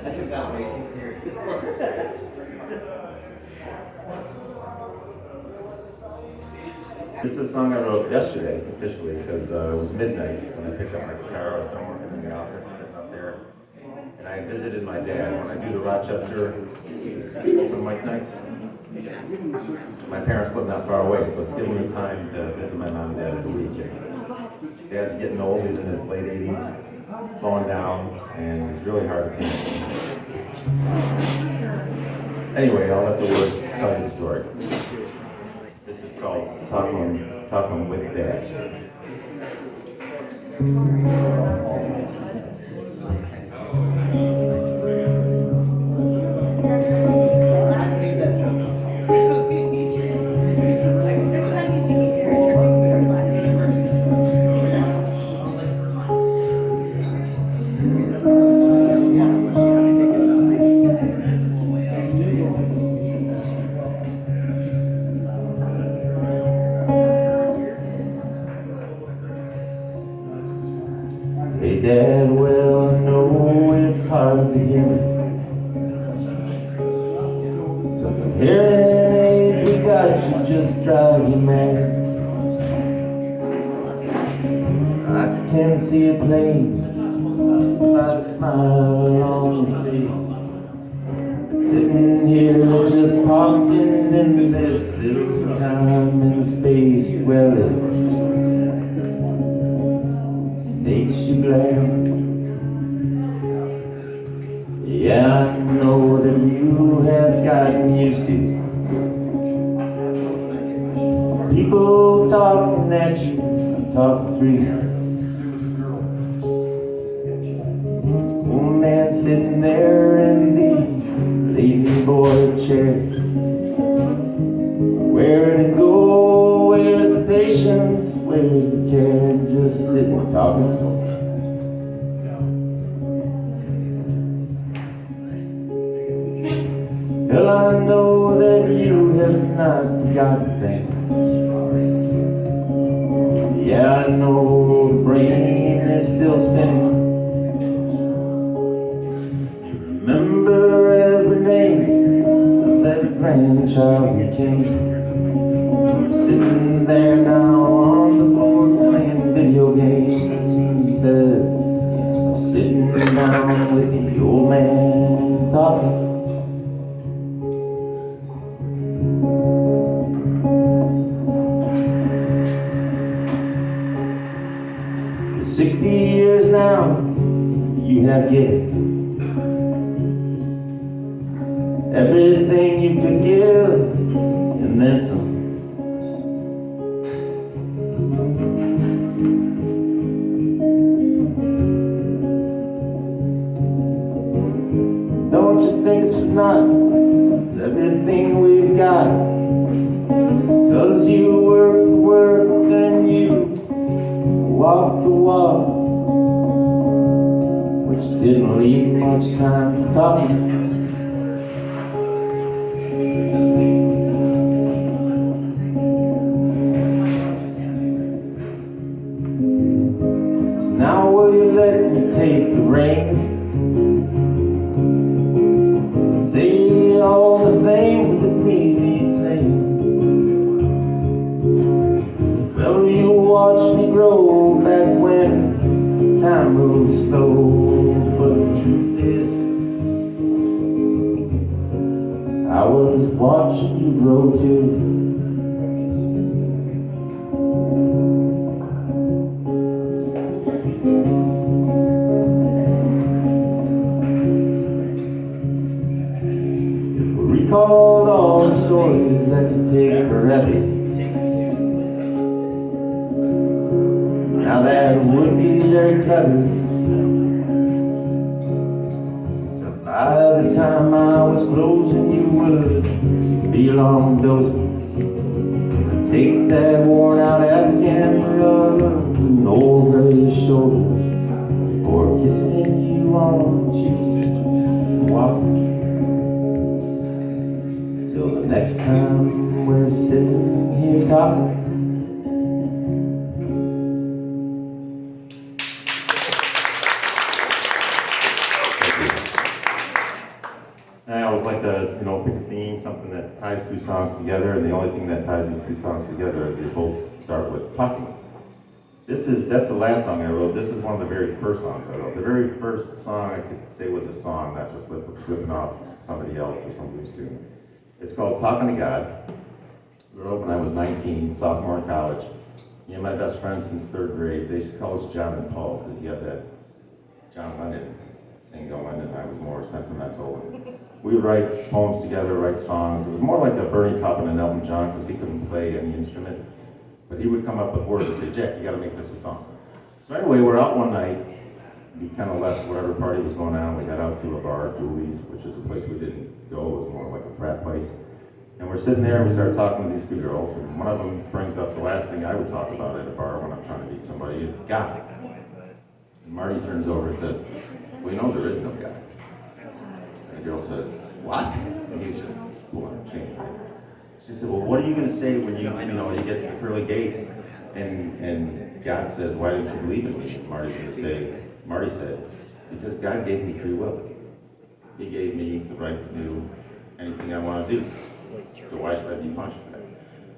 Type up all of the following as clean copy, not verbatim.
I took that way too seriously. This is a song I wrote yesterday, officially, because it was midnight when I picked up my guitar. I was done working in the office, sitting up there. And I visited my dad. When I do the Rochester open mic nights, my parents live not far away, so it's giving me time to visit my mom and dad every week. Dad's getting old, he's in his late 80s, slowing down, and it's really hard to connect. Anyway, I'll let the words tell you the story. This is called Talking with Dad. Hey Dad, well I know it's hard to begin. So some hearing aids we got you just drive you mad. I can see it plain by the smile on your face. Sitting here just talking in this little time and space. Well, it makes you glad. Yeah, I know that you have gotten used to people talking at you, talking through you. Old man sitting there in the lazy boy chair. Where'd it go? Where's the patience? Where's the care? Just sitting talking. Well, I know that you have not forgotten things. Yeah, I know the brain is still spinning. You remember every name of every grandchild you came. Sitting there now on the floor playing video games instead of sitting down with the old man talking. For 60 years now you have given everything you could give and then some. Don't you think it's for naught, everything we've got? 'Cause you work the work and you walk the walk, which didn't leave much time for talking. So now will you let me take the reins? Say all the things that need saying. Well, you watched me grow back when time moves slow. But the truth is, I was watching you grow too. Recalled all the stories that could take forever. Now that wouldn't be very clever. Just by the time I was closing, you would be long dozing. Take that worn out Afghan rug over your shoulders before kissing you on the cheek and walking. Till the next time we're sitting here talking. And I always like to, pick a theme, something that ties two songs together, and the only thing that ties these two songs together is they both start with talking. That's the last song I wrote. This is one of the very first songs I wrote. The very first song I could say was a song, not just flipping off somebody else or some blues tune. It's called Talking to God. I wrote when I was 19, sophomore in college. Me and my best friend since third grade, they used to call us John and Paul because he had that John Lennon thing going, and I was more sentimental. And we would write poems together, write songs. It was more like a Bernie Taupin and Elton John because he couldn't play any instrument. But he would come up with words and say, Jack, you got to make this a song. So anyway, we're out one night. We kind of left whatever party was going on. We head out to a bar, Dooley's, which is a place we didn't go. It was more like a frat place. And we're sitting there and we start talking to these two girls. And one of them brings up the last thing I would talk about at a bar when I'm trying to meet somebody is God. And Marty turns over and says, well, there is no God. And the girl said, what? And he's just pulling her chain. She said, well, what are you going to say when you get to the pearly gates and God says, why didn't you believe in me? And Marty said, because God gave me free will. He gave me the right to do anything I want to do. So why should I be punished for that?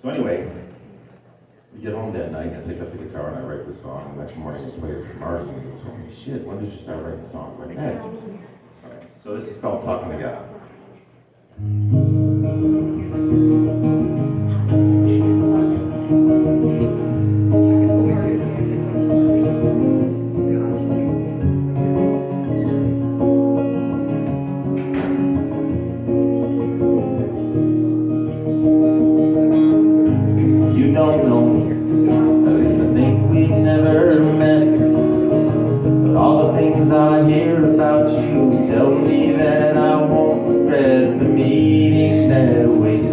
So anyway, we get home that night, I pick up the guitar and I write the song. And the next morning I play it for Marty and he goes, holy shit, when did you start writing songs like that? All right, so this is called Talking to God. You don't know, at least I think we've never met. But all the things I hear about you tell me that I won't regret the meeting that awaits us.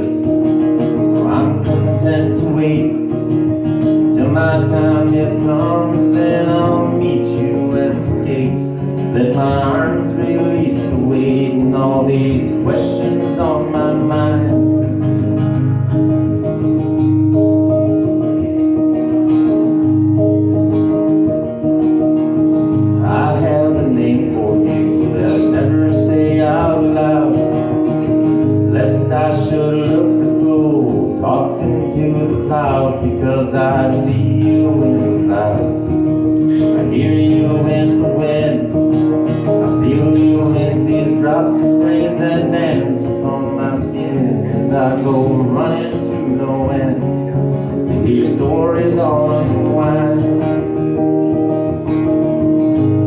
I'm content to wait till my time has come, and then I'll meet you at the gates. Let my arms release the weight and all these questions on my mind. I have a name for you that I never say out loud, lest I should look the fool talking to the clouds, because I see you in the clouds, I hear you in the wind, I feel you in these drops of rain that dance upon my skin as I go running to no end to hear stories all unwind.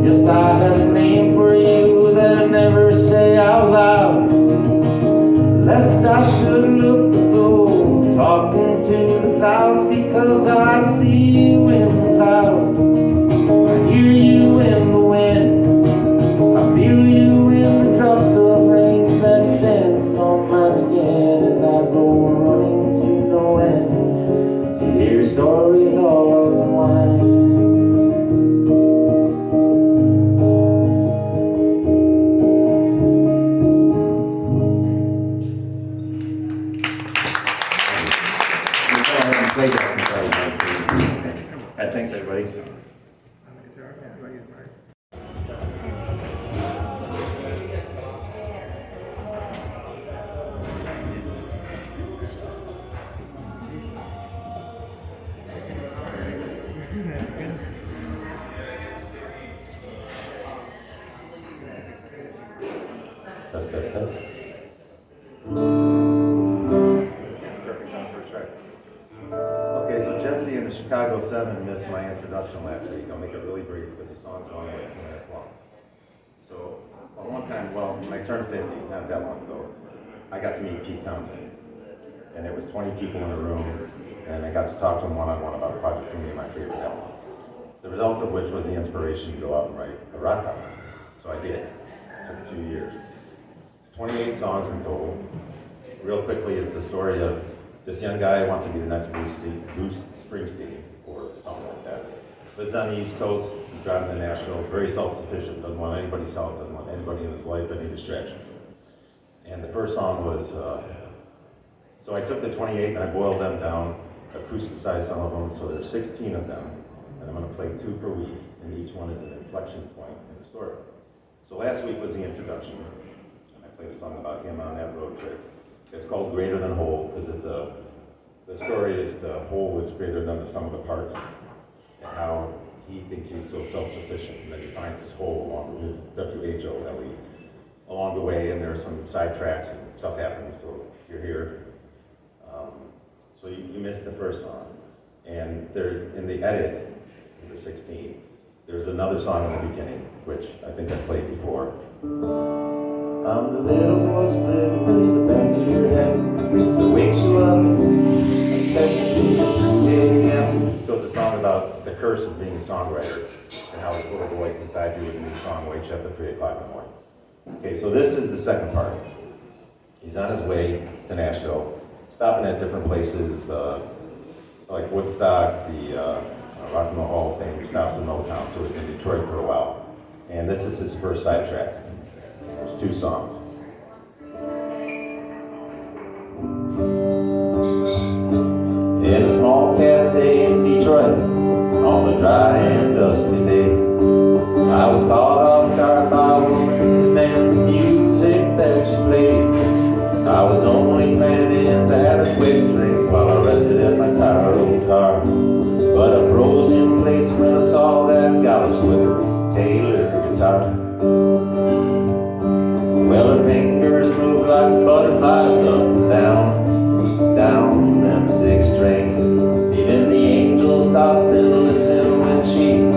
Yes, I have a name for you that I never say out loud, lest I should look the fool talking to the clouds, because I see you in the clouds, I hear you in the wind, I feel you in the drops of rain that dance on my skin as I go running to no end to hear stories all unwind. Played that since I was 19. Thanks, everybody. Test. Perfect time for a track. Okay, so Jesse and the Chicago 7 missed my introduction last week. I'll make it really brief because the song's only like 2 minutes long. So, one time, when I turned 50, not that long ago, I got to meet Pete Townsend. And there was 20 people in the room, and I got to talk to him one-on-one about a project for me and my favorite album. The result of which was the inspiration to go out and write a rock album. So I did. It took a few years. It's 28 songs in total. Real quickly, it's the story of this young guy who wants to be the next Bruce Springsteen or something like that. Lives on the East Coast, driving to Nashville, very self-sufficient, doesn't want anybody's help, doesn't want anybody in his life, any distractions. And the first song was, so I took the 28 and I boiled them down, acousticized some of them, so there's 16 of them, and I'm going to play 2 per week, and each one is an inflection point in the story. So last week was the introduction, and I played a song about him on that road trip. It's called Greater Than Whole, because the story is the whole is greater than the sum of the parts, and how he thinks he's so self-sufficient, and then he finds his whole along with his W-H-O-L-E along the way, and there's some sidetracks and stuff happens, so you're here. So you missed the first song. And there, in the edit, in the 16, there's another song in the beginning, which I think I played before. I'm the little boy split with the back of your head that wakes you up, expecting you to be him. So it's a song about the curse of being a songwriter and how this little voice inside you with a new song wakes you up at 3 o'clock in the morning. Okay, so this is the second part. He's on his way to Nashville, stopping at different places, like Woodstock, the Rock and Roll Hall of Fame. He stops in Motown, so he's in Detroit for a while. And this is his first sidetrack. There's 2 songs. In a small cafe in Detroit, on a dry and dusty day, I was caught off guard by a woman and the music that she played. I was only planning to have a quick drink while I rested in my tired old car, but I froze in place when I saw that goddess with her Taylor guitar. Well, her fingers moved like butterflies up and down, down them 6 strings. Even the angels stopped and listened when she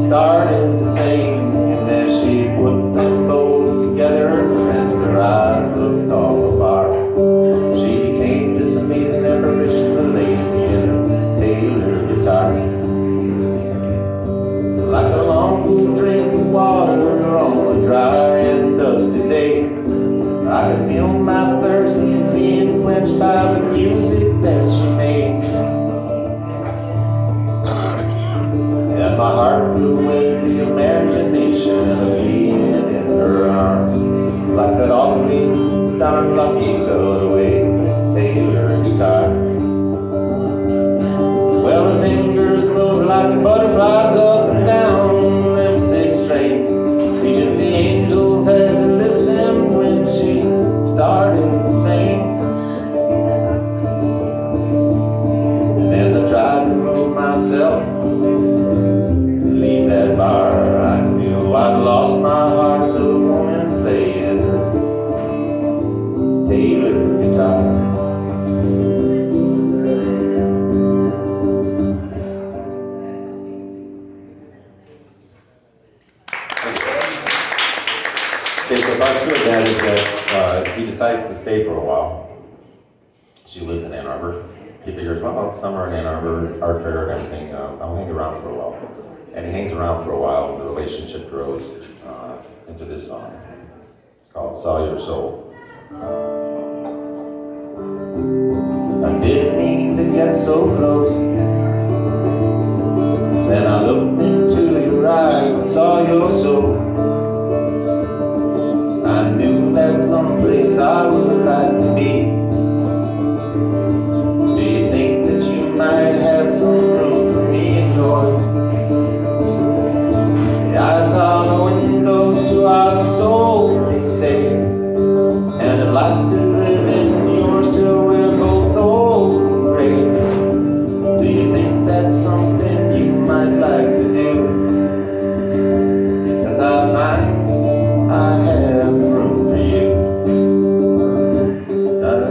started to sing. And as she put them both together and her eyes looked off afar, she became this amazing apparition, the lady in her Taylor guitar. Like a long cool drink of water on a dry and dusty day, I could feel my thirst being quenched by the music that she made. And my heart grew with the imagination of being in her arms, like that awfully darn lucky toad away Taylor guitar. Well, her fingers moved like butterflies up and down them 6 strings. Even the angels had to listen when she started to sing. And as I tried to move myself and leave that bar, I knew I'd lost my heart to a woman playing her Taylor guitar. Okay, so part 2 of that is that he decides to stay for a while. She lives in Ann Arbor. He figures, well, it's summer in Ann Arbor, art fair and everything, I'll hang around for a while. And he hangs around for a while, and the relationship grows into this song. It's called Saw Your Soul. I didn't mean to get so close. Then I looked into your eyes and saw your soul. I knew that someplace I would like to be. Do you think that you might have some room for me and yours? The eyes are the windows to our souls, they say, and I'd like to live in yours till we're both old and gray. Do you think that's something you might like to do? Because I find I have room for you. Na, na,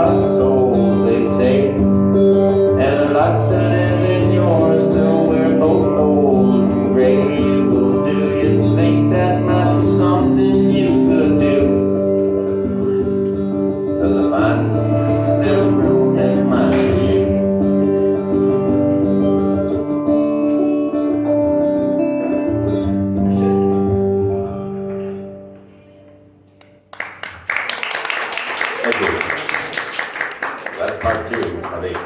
lost souls, they say, and I'd like to live in yours till we're both old and gray. Well, do you think that might be something you could do? 'Cause I find there's room in my dream. Thank you. That's part 2 of 8.